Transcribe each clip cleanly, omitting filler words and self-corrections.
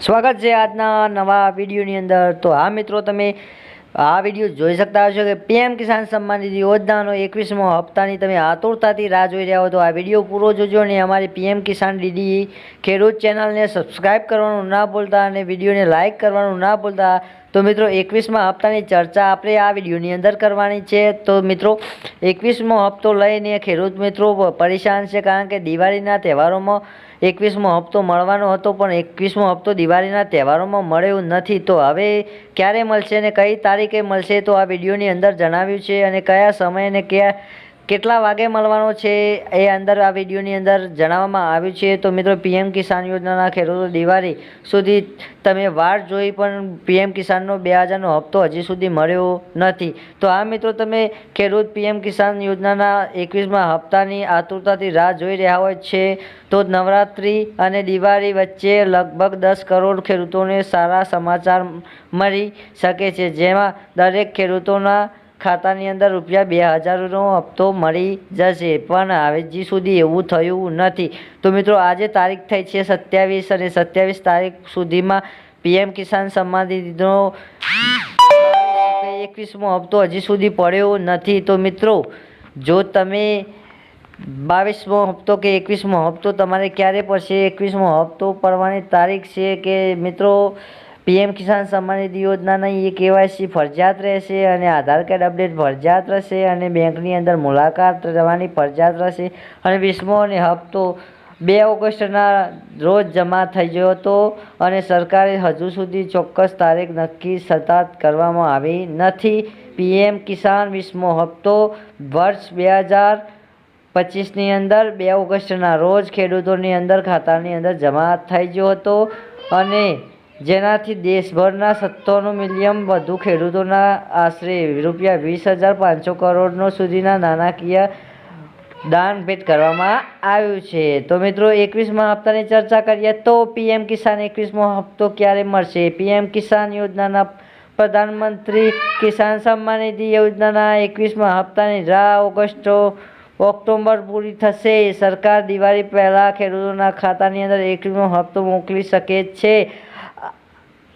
સ્વાગત છે આજના નવા વિડીયોની અંદર। તો હા મિત્રો, તમે આ વિડીયો જોઈ શકતા હશો કે પીએમ કિસાન સન્માન નિધિ યોજનાનો 21મો હપ્તાની તમે આતુરતાથી રાહ જોઈ રહ્યા હો તો આ વિડીયો પૂરો જોજો અને અમારી પીએમ કિસાન ડીડી ખેડૂત ચેનલને સબસ્ક્રાઈબ કરવાનું ના ભૂલતા અને વિડીયોને લાઇક કરવાનું ના ભૂલતા। તો મિત્રો 21મા હપ્તાની ચર્ચા આપણે આ વિડીયોની અંદર કરવાની છે। તો મિત્રો 21મો હપ્તો લઈને ખેડૂત મિત્રો પરેશાન છે, કારણ કે દિવાળીના તહેવારોમાં 21મો હપ્તો મળવાનો હતો, પણ 21મો હપ્તો દિવાળીના તહેવારોમાં મળ્યો નથી। તો હવે ક્યારે મળશે અને કઈ તારીખે મળશે તો આ વિડીયોની અંદર જણાવ્યું છે, અને કયા સમયે અને કેટલા વાગે મળવાનો છે એ અંદર આ વિડીયોની અંદર જણાવવામાં આવ્યું છે। તો મિત્રો પીએમ કિસાન યોજનાના ખેડૂતો દિવાળી સુધી તમે વાટ જોઈ, પણ પીએમ કિસાનનો 2000નો હપ્તો હજી સુધી મળ્યો નથી। તો આ મિત્રો તમે ખેડૂત પીએમ કિસાન યોજનાના 21મા હપ્તાની આતુરતાથી રાહ જોઈ રહ્યા હોય છે, તો નવરાત્રિ અને દિવાળી વચ્ચે લગભગ 10 કરોડ ખેડૂતોને સારા સમાચાર મળી શકે છે, જેમાં દરેક ખેડૂતોના ખાતાની અંદર ₹2000નો હપ્તો મળી જશે, પણ હજી સુધી એવું થયું નથી। તો મિત્રો આજે તારીખ થઈ છે 27 અને 27 તારીખ સુધીમાં પીએમ કિસાન સન્માન નિધિનો 21મો હપ્તો હજી સુધી પડ્યો નથી। તો મિત્રો જો તમે 22મો હપ્તો કે 21મો હપ્તો તમારે ક્યારે પડશે, 21મો હપ્તો પડવાની તારીખ છે કે મિત્રો પીએમ કિસાન સન્માન નિધિ યોજનાની એ કેવાયસી ફરજિયાત રહેશે, અને આધાર કાર્ડ અપડેટ ફરજિયાત રહેશે, અને બેંકની અંદર મુલાકાત રહેવાની ફરજિયાત રહેશે, અને 20મો અને હપ્તો 2 ઓગસ્ટના રોજ જમા થઈ ગયો હતો, અને સરકારે હજુ સુધી ચોક્કસ તારીખ નક્કી સતત કરવામાં આવી નથી। પીએમ કિસાન 20મો હપ્તો વર્ષ 2025ની અંદર 2 ઓગસ્ટના રોજ ખેડૂતોની અંદર ખાતાની અંદર જમા થઈ ગયો હતો, અને જેનાથી દેશભરના 97 મિલિયન વધુ ખેડૂતોના આશરે ₹20,500 કરોડનો સુધીના નાણાકીય દાન ભેટ કરવામાં આવ્યું છે। તો મિત્રો 21મા હપ્તાની ચર્ચા કરીએ તો પીએમ કિસાન 21મો હપ્તો ક્યારે મળશે? પીએમ કિસાન યોજનાના પ્રધાનમંત્રી કિસાન સન્માન નિધિ યોજનાના 21મા હપ્તાની રાહ ઓક્ટોબર પૂરી થશે। સરકાર દિવાળી પહેલાં ખેડૂતોના ખાતાની અંદર 21મો હપ્તો મોકલી શકે છે।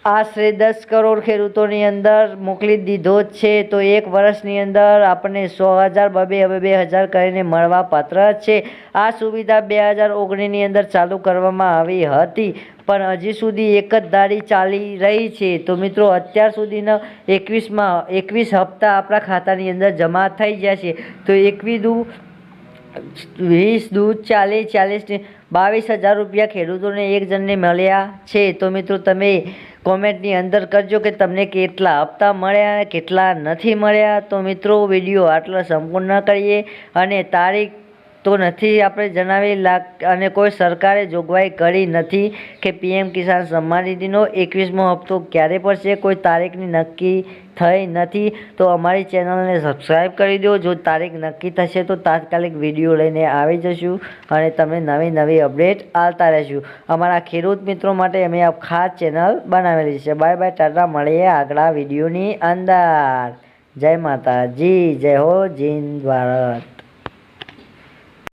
આશરે 10 કરોડ ખેડૂતોની અંદર મોકલી દીધો છે। તો એક વર્ષની અંદર આપણને 100,000 2,000 કરીને મળવા પાત્ર છે। આ સુવિધા 2019ની અંદર ચાલુ કરવામાં આવી હતી, પણ હજી સુધી એક જ ધારી ચાલી રહી છે। તો મિત્રો અત્યાર સુધીના 21 હપ્તા આપણા ખાતાની અંદર જમા થઈ ગયા છે। તો 21 દુ 20 દુ 40 ₹22,000 ખેડૂતોને એક જણને મળ્યા છે। તો મિત્રો તમે કોમેન્ટની અંદર કરજો કે તમને કેટલા હપ્તા મળ્યા અને કેટલા નથી મળ્યા। તો મિત્રો વિડીયો આટલો સંપૂર્ણ કરીએ, અને તારીખ તો નથી આપણે જણાવી, અને કોઈ સરકારે જોગવાઈ કરી નથી કે પીએમ કિસાન સન્માન નિધિનો 21મો હપ્તો ક્યારે પડશે, કોઈ તારીખની નક્કી થઈ નથી। તો અમારી ચેનલને સબસ્ક્રાઈબ કરી દો। જો તારીખ નક્કી થશે તો તાત્કાલિક વિડીયો લઈને આવી જશું, અને તમને નવી અપડેટ આપતા રહીશું। અમારા ખેડૂત મિત્રો માટે અમે આ ખાસ ચેનલ બનાવેલી છે। બાય બાય, ટાટા, મળીએ આગલા વિડીયોની અંદર। જય માતાજી, જય હો, જય ભારત।